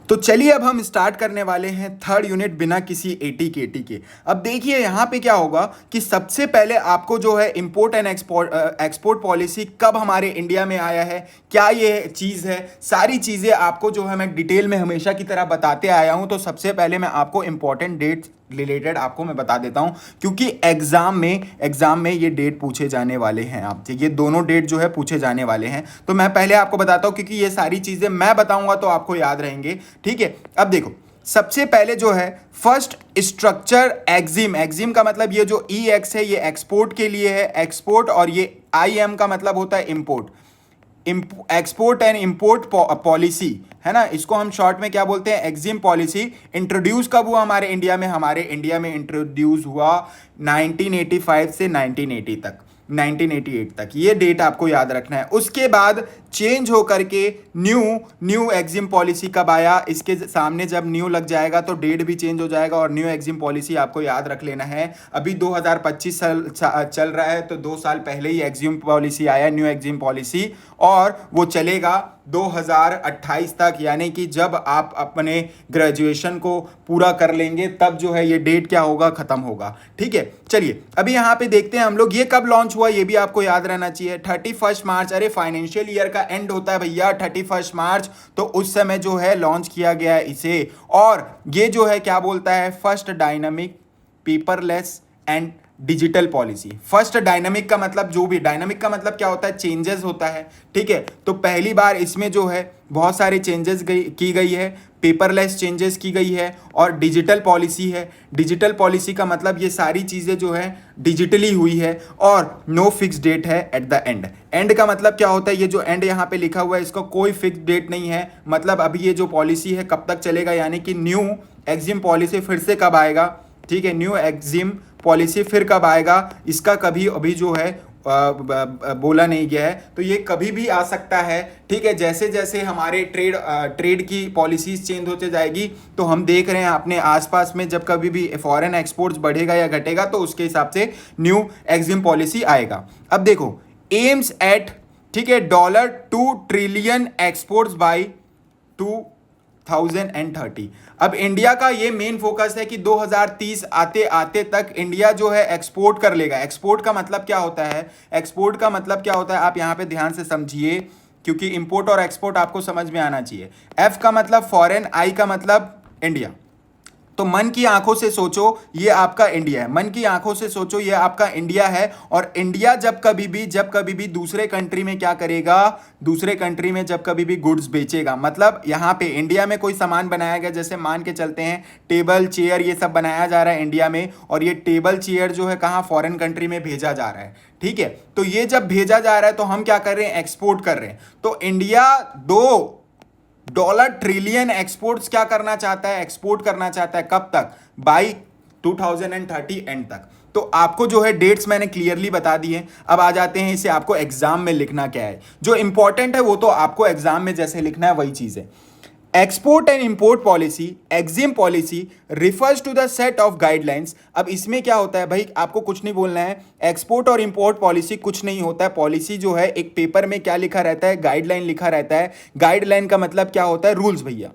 तो चलिए अब हम स्टार्ट करने वाले हैं थर्ड यूनिट बिना किसी एटी केटी के। अब देखिए यहाँ पे क्या होगा कि सबसे पहले आपको जो है इंपोर्ट एंड एक्सपोर्ट पॉलिसी कब हमारे इंडिया में आया है, क्या ये चीज़ है, सारी चीज़ें आपको जो है मैं डिटेल में हमेशा की तरह बताते आया हूँ। तो सबसे पहले मैं आपको इंपॉर्टेंट डेट रिलेटेड आपको मैं बता देता हूं, क्योंकि एग्जाम में ये डेट पूछे जाने वाले हैं आपसे, ये दोनों डेट जो है पूछे जाने वाले हैं। तो मैं पहले आपको बताता हूं, क्योंकि ये सारी चीजें मैं बताऊंगा तो आपको याद रहेंगे। ठीक है, अब देखो सबसे पहले जो है फर्स्ट स्ट्रक्चर एग्जिम। एग्जिम का मतलब ये जो ई एक्स है ये एक्सपोर्ट के लिए है, एक्सपोर्ट, और ये आई एम का मतलब होता है import. Export and import policy है ना, इसको हम शॉर्ट में क्या बोलते हैं, एग्जिम पॉलिसी। इंट्रोड्यूस कब हुआ हमारे इंडिया में? हमारे इंडिया में इंट्रोड्यूस हुआ 1985 से 1980 तक, 1988 तक, ये डेट आपको याद रखना है। उसके बाद चेंज होकर के न्यू एग्जिम पॉलिसी कब आया, इसके सामने जब न्यू लग जाएगा तो डेट भी चेंज हो जाएगा। और न्यू एग्जिम पॉलिसी आपको याद रख लेना है, अभी 2025 चल रहा है, तो 2 साल पहले ही एग्जिम पॉलिसी आया, न्यू एग्जिम पॉलिसी, और वो चलेगा 2028 तक, यानी कि जब आप अपने ग्रेजुएशन को पूरा कर लेंगे तब जो है ये डेट क्या होगा, खत्म होगा। ठीक है, चलिए अभी यहाँ पे देखते हैं हम लोग ये कब लॉन्च हुआ, ये भी आपको याद रहना चाहिए। 31 मार्च, अरे फाइनेंशियल ईयर का एंड होता है भैया 31 मार्च, तो उस समय जो है लॉन्च किया गया है इसे। और ये जो है क्या बोलता है, first dynamic paperless and digital policy. First dynamic का मतलब, जो भी डायनामिक का मतलब क्या होता है, चेंजेस होता है। ठीक है, तो पहली बार इसमें जो है बहुत सारे चेंजेस की गई है, पेपरलेस चेंजेस की गई है, और डिजिटल पॉलिसी है। डिजिटल पॉलिसी का मतलब ये सारी चीज़ें जो है डिजिटली हुई है, और नो फिक्स डेट है एट द एंड। एंड का मतलब क्या होता है, ये जो एंड यहाँ पे लिखा हुआ है इसका कोई फिक्स डेट नहीं है, मतलब अभी ये जो पॉलिसी है कब तक चलेगा, यानी कि न्यू एग्जिम पॉलिसी फिर से कब आएगा। ठीक है, न्यू एग्जिम पॉलिसी फिर कब आएगा, इसका कभी अभी जो है बोला नहीं गया है, तो ये कभी भी आ सकता है। ठीक है, जैसे जैसे हमारे ट्रेड की पॉलिसीज चेंज होते जाएगी, तो हम देख रहे हैं अपने आसपास में जब कभी भी फॉरेन एक्सपोर्ट्स बढ़ेगा या घटेगा तो उसके हिसाब से न्यू एग्जिम पॉलिसी आएगा। अब देखो एम्स एट, ठीक है, $2 ट्रिलियन एक्सपोर्ट्स बाई 2030। अब इंडिया का ये मेन फोकस है कि 2030 आते आते तक इंडिया जो है एक्सपोर्ट कर लेगा। एक्सपोर्ट का मतलब क्या होता है, एक्सपोर्ट का मतलब क्या होता है, आप यहां पे ध्यान से समझिए, क्योंकि इंपोर्ट और एक्सपोर्ट आपको समझ में आना चाहिए। एफ का मतलब फॉरेन, आई का मतलब इंडिया। तो मन की आंखों से सोचो ये आपका इंडिया है, मन की आंखों से सोचो ये आपका इंडिया है। और इंडिया जब कभी भी दूसरे कंट्री में क्या करेगा, दूसरे कंट्री में जब कभी भी गुड्स बेचेगा, मतलब यहाँ पे इंडिया में कोई सामान बनाया गया, जैसे मान के चलते हैं टेबल चेयर ये सब बनाया जा रहा है इंडिया में, और ये टेबल चेयर जो है कहाँ, फॉरेन कंट्री में भेजा जा रहा है। ठीक है, तो ये जब भेजा जा रहा है तो हम क्या कर रहे हैं, एक्सपोर्ट कर रहे हैं। तो इंडिया $2 ट्रिलियन एक्सपोर्ट्स क्या करना चाहता है, एक्सपोर्ट करना चाहता है, कब तक, बाई 2030 एंड तक। तो आपको जो है डेट्स मैंने क्लियरली बता दी है। अब आ जाते हैं इसे आपको एग्जाम में लिखना क्या है, जो इंपॉर्टेंट है वो तो आपको एग्जाम में जैसे लिखना है वही चीज है। Export and import policy, EXIM policy, refers to the set of guidelines. अब इसमें क्या होता है भाई, आपको कुछ नहीं बोलना है, एक्सपोर्ट और इंपोर्ट पॉलिसी कुछ नहीं होता है। पॉलिसी जो है एक पेपर में क्या लिखा रहता है, गाइडलाइन लिखा रहता है। गाइडलाइन का मतलब क्या होता है, रूल्स भैया।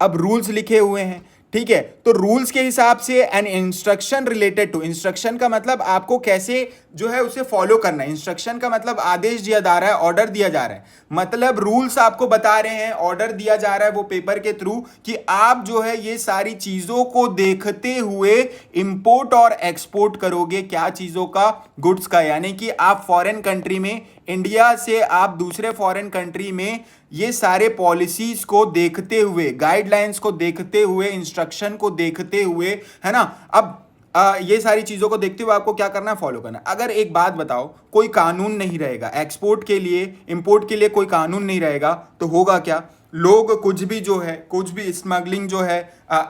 अब रूल्स लिखे हुए हैं, ठीक है, तो रूल्स के हिसाब से an instruction related to, instruction का मतलब आपको कैसे जो है उसे फॉलो करना है। इंस्ट्रक्शन का मतलब आदेश दिया जा रहा है, ऑर्डर दिया जा रहा है, मतलब रूल्स आपको बता रहे हैं, ऑर्डर दिया जा रहा है वो पेपर के थ्रू, कि आप जो है ये सारी चीजों को देखते हुए इंपोर्ट और एक्सपोर्ट करोगे। क्या चीजों का, गुड्स का, यानी कि आप फॉरेन कंट्री में, इंडिया से आप दूसरे फॉरेन कंट्री में ये सारे पॉलिसीज को देखते हुए, गाइडलाइंस को देखते हुए, इंस्ट्रक्शन को देखते हुए, है ना। अब ये सारी चीजों को देखते हुए आपको क्या करना है, फॉलो करना है। अगर एक बात बताओ, कोई कानून नहीं रहेगा एक्सपोर्ट के लिए, इंपोर्ट के लिए कोई कानून नहीं रहेगा, तो होगा क्या, लोग कुछ भी जो है, कुछ भी स्मगलिंग जो है,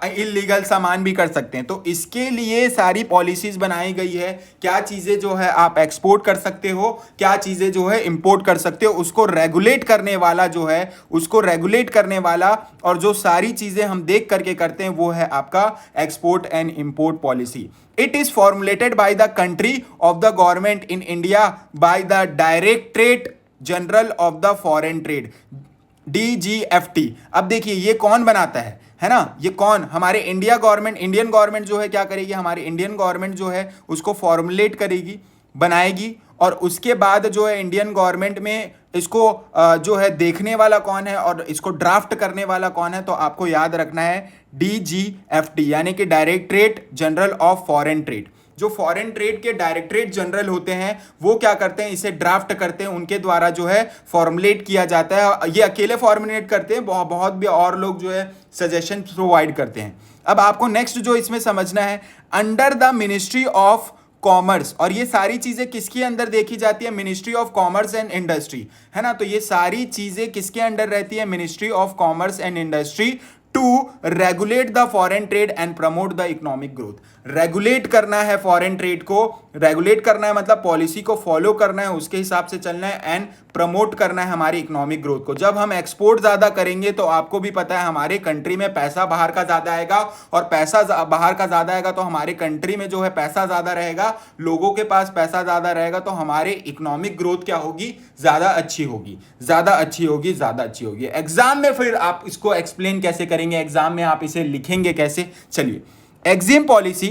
इलीगल सामान भी कर सकते हैं। तो इसके लिए सारी पॉलिसीज बनाई गई है, क्या चीजें जो है आप एक्सपोर्ट कर सकते हो, क्या चीजें जो है इंपोर्ट कर सकते हो, उसको रेगुलेट करने वाला जो है, उसको रेगुलेट करने वाला, और जो सारी चीजें हम देख करके करते हैं वो है आपका export and import policy. It is formulated by the country of the government in India by the directorate general of the foreign trade. DGFT। अब देखिए ये कौन बनाता है ना, ये कौन, हमारे इंडियन गवर्नमेंट जो है क्या करेगी, हमारी इंडियन गवर्नमेंट जो है उसको फॉर्मुलेट करेगी, बनाएगी, और उसके बाद जो है इंडियन गवर्नमेंट में इसको जो है देखने वाला कौन है और इसको ड्राफ्ट करने वाला कौन है, तो आपको याद रखना है DGFT, यानी कि directorate general of foreign trade. जो फॉरेन ट्रेड के डायरेक्टरेट जनरल होते हैं वो क्या करते हैं, इसे ड्राफ्ट करते हैं, उनके द्वारा जो है फॉर्मुलेट किया जाता है। ये अकेले फॉर्मुलेट करते हैं, बहुत भी और लोग जो है सजेशन प्रोवाइड करते हैं। अब आपको नेक्स्ट जो इसमें समझना है, under the ministry of commerce, और ये सारी चीजें किसके अंदर देखी जाती है, ministry of commerce and industry, है ना। तो ये सारी चीजें किसके अंडर रहती है, ministry of commerce and industry, to regulate the foreign trade and promote the economic growth. Regulate करना है फॉरेन ट्रेड को, रेगुलेट करना है मतलब पॉलिसी को फॉलो करना है, उसके हिसाब से चलना है, एंड प्रमोट करना है हमारी इकोनॉमिक ग्रोथ को। जब हम एक्सपोर्ट ज्यादा करेंगे तो आपको भी पता है हमारे कंट्री में पैसा बाहर का ज्यादा आएगा, और पैसा बाहर का ज्यादा आएगा तो हमारे कंट्री में जो है पैसा ज्यादा रहेगा, लोगों के पास पैसा ज्यादा रहेगा, तो हमारे इकोनॉमिक ग्रोथ क्या होगी, ज्यादा अच्छी होगी, ज्यादा अच्छी होगी, ज्यादा अच्छी होगी। एग्जाम में फिर आप इसको एक्सप्लेन कैसे करेंगे, एग्जाम में आप इसे लिखेंगे कैसे, चलिए। EXIM policy,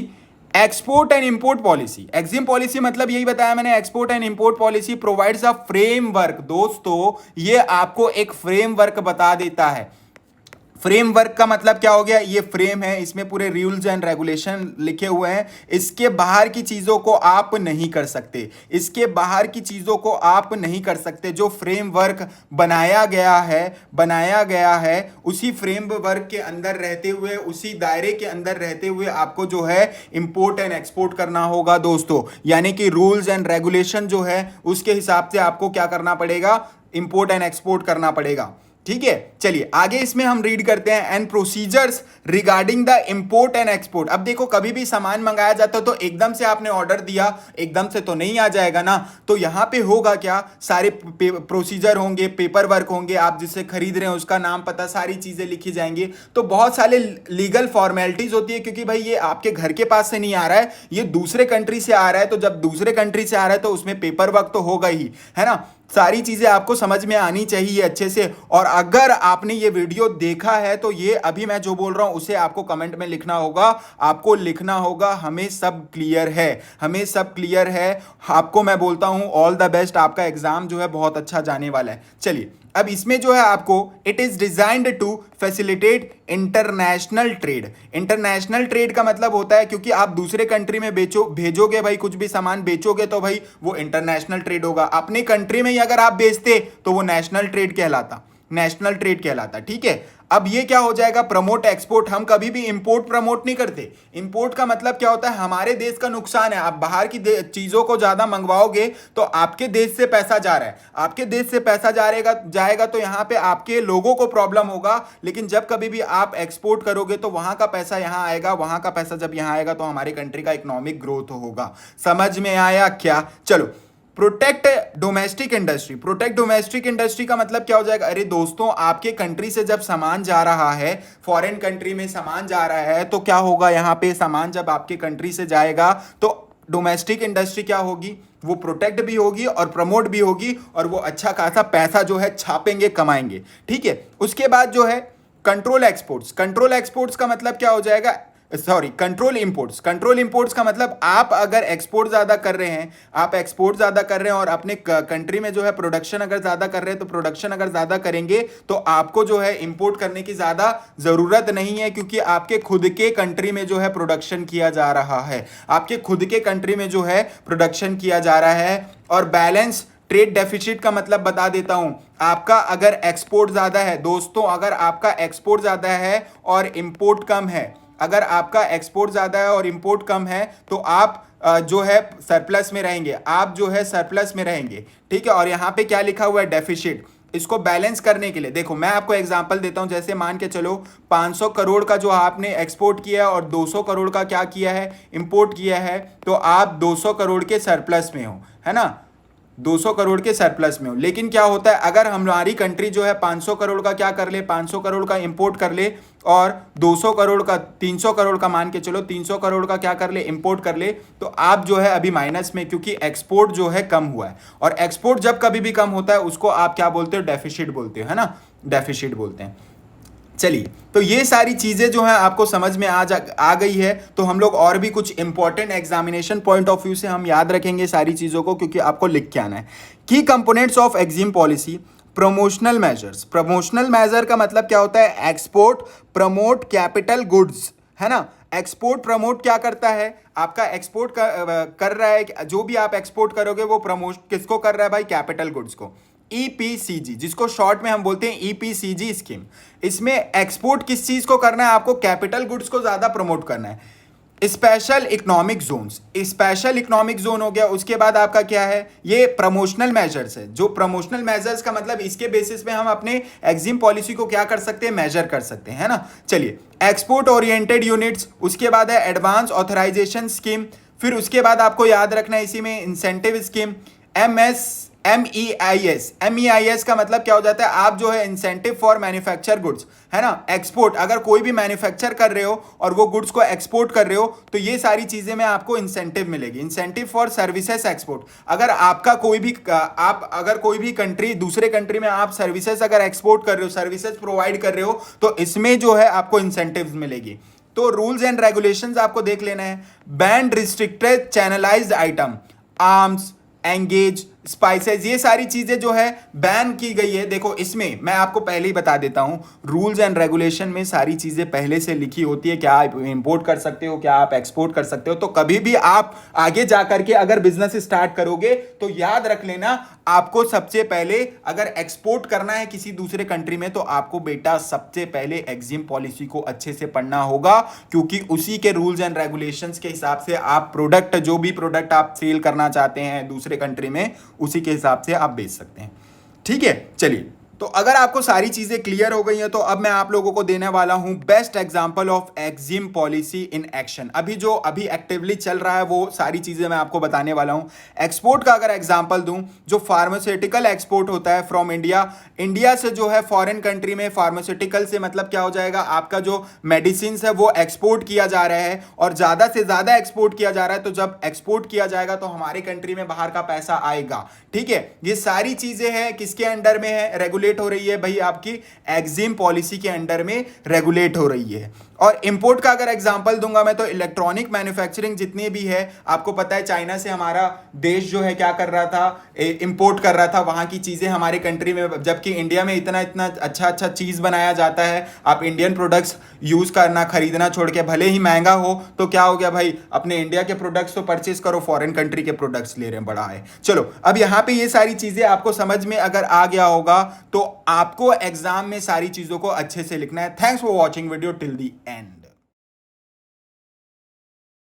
export and import policy. EXIM policy मतलब यही बताया मैंने, export and import policy provides a framework. दोस्तों ये आपको एक फ्रेमवर्क बता देता है। फ्रेमवर्क का मतलब क्या हो गया, ये फ्रेम है, इसमें पूरे रूल्स एंड रेगुलेशन लिखे हुए हैं, इसके बाहर की चीजों को आप नहीं कर सकते, इसके बाहर की चीजों को आप नहीं कर सकते। जो फ्रेमवर्क बनाया गया है उसी फ्रेमवर्क के अंदर रहते हुए, उसी दायरे के अंदर रहते हुए आपको जो है इंपोर्ट एंड एक्सपोर्ट करना होगा दोस्तों। यानी कि रूल्स एंड रेगुलेशन जो है उसके हिसाब से आपको क्या करना पड़ेगा, इंपोर्ट एंड एक्सपोर्ट करना पड़ेगा, ठीक है। चलिए आगे इसमें हम रीड करते हैं, and procedures regarding the import and export. अब देखो कभी भी सामान मंगाया जाता है तो एकदम से आपने ऑर्डर दिया, एकदम से तो नहीं आ जाएगा ना, तो यहां पे होगा क्या, सारे प्रोसीजर होंगे, पेपर वर्क होंगे, आप जिससे खरीद रहे हैं उसका नाम पता, सारी चीजें लिखी जाएंगी। तो बहुत सारे लीगल फॉर्मेलिटीज होती है, क्योंकि भाई ये आपके घर के पास से नहीं आ रहा है, ये दूसरे कंट्री से आ रहा है, तो जब दूसरे कंट्री से आ रहा है तो उसमें पेपर वर्क तो होगा ही, है ना। सारी चीजें आपको समझ में आनी चाहिए अच्छे से। और अगर आपने ये वीडियो देखा है तो ये अभी मैं जो बोल रहा हूं उसे आपको कमेंट में लिखना होगा, आपको लिखना होगा हमें सब क्लियर है, हमें सब क्लियर है। आपको मैं बोलता हूं ऑल द बेस्ट, आपका एग्जाम जो है बहुत अच्छा जाने वाला है। चलिए अब इसमें जो है आपको, it is designed to facilitate international trade. International trade का मतलब होता है, क्योंकि आप दूसरे कंट्री में भेजोगे भाई, कुछ भी सामान बेचोगे तो भाई वो इंटरनेशनल ट्रेड होगा। अपने कंट्री में ही अगर आप बेचते तो वो नेशनल ट्रेड कहलाता, नेशनल ट्रेड कहलाता, ठीक है। अब ये क्या हो जाएगा, प्रमोट एक्सपोर्ट। हम कभी भी इंपोर्ट प्रमोट नहीं करते। इंपोर्ट का मतलब क्या होता है, हमारे देश का नुकसान है। आप बाहर की चीजों को ज्यादा मंगवाओगे तो आपके देश से पैसा जा रहा है, आपके देश से पैसा जाएगा तो यहां पे आपके लोगों को प्रॉब्लम होगा। लेकिन जब कभी भी आप एक्सपोर्ट करोगे तो वहां का पैसा यहां आएगा, वहां का पैसा जब यहां आएगा तो हमारी कंट्री का इकोनॉमिक ग्रोथ होगा। समझ में आया क्या, चलो। Protect domestic industry. Protect domestic industry का मतलब क्या हो जाएगा, अरे दोस्तों आपके कंट्री से जब सामान जा रहा है, फॉरेन कंट्री में सामान जा रहा है, तो क्या होगा, यहां पे सामान जब आपके कंट्री से जाएगा तो डोमेस्टिक इंडस्ट्री क्या होगी, वो प्रोटेक्ट भी होगी और प्रमोट भी होगी, और वो अच्छा खासा पैसा जो है छापेंगे, कमाएंगे, ठीक है। उसके बाद जो है कंट्रोल एक्सपोर्ट्स। कंट्रोल एक्सपोर्ट्स का मतलब क्या हो जाएगा, sorry control imports. Control imports का मतलब आप अगर एक्सपोर्ट ज्यादा कर रहे हैं, आप एक्सपोर्ट ज्यादा कर रहे हैं और अपने कंट्री में जो है प्रोडक्शन अगर ज्यादा कर रहे हैं, तो प्रोडक्शन अगर ज्यादा करेंगे तो आपको जो है इंपोर्ट करने की ज्यादा जरूरत नहीं है, क्योंकि आपके खुद के कंट्री में जो है प्रोडक्शन किया जा रहा है, आपके खुद के कंट्री में जो है प्रोडक्शन किया जा रहा है। और बैलेंस ट्रेड डेफिसिट का मतलब बता देता हूं, आपका अगर एक्सपोर्ट ज्यादा है दोस्तों, अगर आपका एक्सपोर्ट ज्यादा है और इंपोर्ट कम है, अगर आपका एक्सपोर्ट ज्यादा है और इंपोर्ट कम है, तो आप जो है सरप्लस में रहेंगे, आप जो है सरप्लस में रहेंगे, ठीक है। और यहां पे क्या लिखा हुआ है, डेफिसिट। इसको बैलेंस करने के लिए देखो मैं आपको एग्जांपल देता हूं, जैसे मान के चलो 500 करोड़ का जो आपने एक्सपोर्ट किया है और 200 करोड़ का क्या किया है, इंपोर्ट किया है, तो आप 200 करोड़ के सरप्लस में हो, है ना। 200 करोड़ के सरप्लस में हो। लेकिन क्या होता है, अगर हमारी कंट्री जो है 500 करोड़ का क्या कर ले, 500 करोड़ का इंपोर्ट कर ले और 200 करोड़ का, 300 करोड़ का मान के चलो, 300 करोड़ का क्या कर ले, इंपोर्ट कर ले, तो आप जो है अभी माइनस में, क्योंकि एक्सपोर्ट जो है कम हुआ है। और एक्सपोर्ट जब कभी भी कम होता है उसको आप क्या बोलते हो, डेफिसिट बोलते हो, है ना, डेफिसिट बोलते हैं। चलिए, तो ये सारी चीजें जो है आपको समझ में आ गई है। तो हम लोग और भी कुछ important examination point of view से हम याद रखेंगे सारी चीजों को, क्योंकि आपको लिख के आना है। Key components of EXIM policy, promotional measures. Promotional measure का मतलब क्या होता है, एक्सपोर्ट प्रमोट कैपिटल गुड्स, है ना। एक्सपोर्ट प्रमोट क्या करता है, आपका एक्सपोर्ट कर रहा है, जो भी आप एक्सपोर्ट करोगे वो प्रमोट किसको कर रहा है भाई, कैपिटल गुड्स को। ईपीसीजी, जिसको शॉर्ट में हम बोलते हैं ईपीसीजी स्कीम, इसमें एक्सपोर्ट किस चीज को करना है, आपको कैपिटल गुड्स को ज्यादा प्रमोट करना है। Special economic zones, special economic zone हो गया। उसके बाद आपका क्या है, ये प्रमोशनल मेजर्स है। जो प्रमोशनल मेजर्स का मतलब, इसके बेसिस पे हम अपने एग्जिम पॉलिसी को क्या कर सकते हैं, मेजर कर सकते हैं, है ना। चलिए, एक्सपोर्ट ओरिएंटेड यूनिट्स, उसके बाद है एडवांस ऑथराइजेशन स्कीम, फिर उसके बाद आपको याद रखना है इसी में इंसेंटिव स्कीम, MEIS का मतलब क्या हो जाता है, आप जो है इंसेंटिव फॉर मैन्युफैक्चर गुड्स, है ना। एक्सपोर्ट, अगर कोई भी मैन्युफैक्चर कर रहे हो और वो गुड्स को एक्सपोर्ट कर रहे हो तो ये सारी चीजें में आपको इंसेंटिव मिलेगी। इंसेंटिव फॉर सर्विसेज एक्सपोर्ट, अगर आपका कोई भी कंट्री, दूसरे कंट्री में आप सर्विसेज अगर एक्सपोर्ट कर रहे हो, सर्विसेज प्रोवाइड कर रहे हो, तो इसमें जो है आपको इंसेंटिव्स मिलेगी। तो रूल्स एंड रेगुलेशंस आपको देख लेना है। Band restricted channelised item, arms, engage, spices, ये सारी चीजें जो है बैन की गई है। देखो, इसमें मैं आपको पहले ही बता देता हूं, रूल्स एंड रेगुलेशन में सारी चीजें पहले से लिखी होती है, क्या आप इंपोर्ट कर सकते हो, क्या आप एक्सपोर्ट कर सकते हो। तो कभी भी आप आगे जाकर के अगर बिजनेस स्टार्ट करोगे तो याद रख लेना, आपको सबसे पहले अगर एक्सपोर्ट करना है किसी दूसरे कंट्री में, तो आपको बेटा सबसे पहले एग्जिम पॉलिसी को अच्छे से पढ़ना होगा, क्योंकि उसी के रूल्स एंड रेगुलेशंस के हिसाब से आप प्रोडक्ट, जो भी प्रोडक्ट आप सेल करना चाहते हैं दूसरे कंट्री में, उसी के हिसाब से आप बेच सकते हैं। ठीक है, चलिए, तो अगर आपको सारी चीजें क्लियर हो गई हैं तो अब मैं आप लोगों को देने वाला हूं best example of EXIM policy in action. अभी एक्टिवली चल रहा है वो सारी चीजें मैं आपको बताने वाला हूं। एक्सपोर्ट का अगर एग्जांपल दूं, जो फार्मास्यूटिकल एक्सपोर्ट होता है फ्रॉम इंडिया से जो है फॉरेन कंट्री में, फार्मास्यूटिकल से मतलब क्या हो जाएगा, आपका जो मेडिसिन है वो एक्सपोर्ट किया जा रहा है और ज्यादा से ज्यादा एक्सपोर्ट किया जा रहा है। तो जब एक्सपोर्ट किया जाएगा तो हमारे कंट्री में बाहर का पैसा आएगा। ठीक है, ये सारी चीजें हैं किसके अंडर में है, रेगुलेट हो रही है भाई, आपकी एग्जिम पॉलिसी के अंडर में रेगुलेट हो रही है। और इंपोर्ट का अगर एग्जांपल दूंगा मैं, तो इलेक्ट्रॉनिक मैन्युफैक्चरिंग जितनी भी है, आपको पता है चाइना से हमारा देश जो है क्या कर रहा था, इंपोर्ट कर रहा था वहां की चीजें हमारे कंट्री में, जबकि इंडिया में इतना इतना अच्छा चीज बनाया जाता है। आप इंडियन प्रोडक्ट्स यूज करना, खरीदना छोड़ के, भले ही महंगा हो, तो क्या हो गया भाई, अपने इंडिया के प्रोडक्ट्स तो परचेज करो, फॉरेन कंट्री के प्रोडक्ट्स ले रहे हैं, बड़ा है। चलो, अब यहां पे ये सारी चीजें आपको समझ में अगर आ गया होगा तो आपको एग्जाम में सारी चीजों को अच्छे से लिखना है। Thanks for watching video till the and.